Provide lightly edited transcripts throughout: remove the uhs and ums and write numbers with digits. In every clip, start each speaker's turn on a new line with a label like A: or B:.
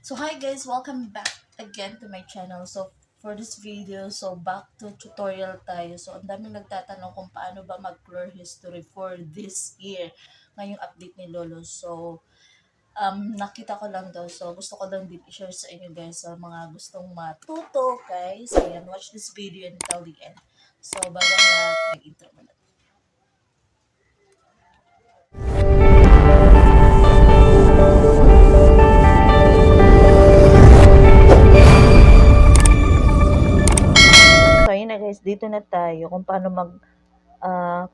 A: So hi guys, welcome back again to my channel. So for this video, back to tutorial tayo. So ang daming nagtatanong kung paano ba mag-clear history for this year. Ngayong update ni Lolo. So nakita ko lang daw. So gusto ko lang din i-share sa inyo guys sa mga gustong matuto guys. Ayan, watch this video until the end. So bago na mag-intro muna. So, ayun na guys, dito na tayo kung paano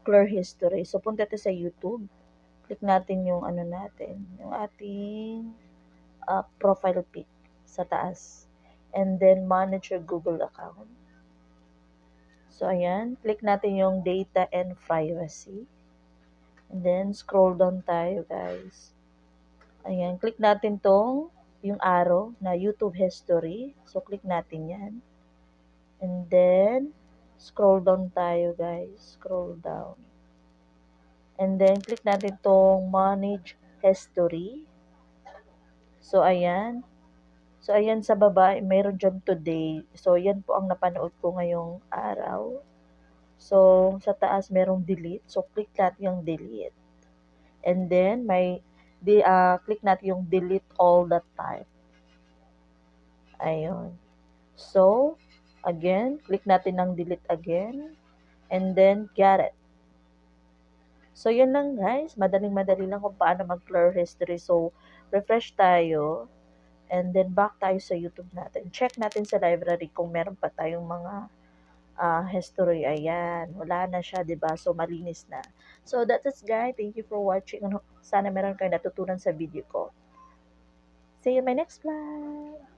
A: clear history. So, punta tayo sa YouTube. Click natin yung ano natin, yung ating profile pic sa taas. And then, manage your Google account. So, ayan. Click natin yung data and privacy. And then, scroll down tayo guys. Ayan. Click natin yung arrow na YouTube history. So, click natin yan. And then, scroll down tayo guys. Scroll down. And then, click natin tong manage history. So, ayan. So, ayan sa baba, mayroon dyan today. So, yan po ang napanood ko ngayong araw. So, sa taas, merong delete. So, click natin yung delete. And then, click natin yung delete all the time. Ayun. So, again, click natin ng delete again. And then, get it. So, yun lang guys. Madaling-madali lang kung paano mag-clear history. So, refresh tayo. And then, back tayo sa YouTube natin. Check natin sa library kung meron pa tayong mga history. Ayan. Wala na siya, diba? So, malinis na. So, that's it guys. Thank you for watching. Sana meron kayo natutunan sa video ko. See you in my next vlog.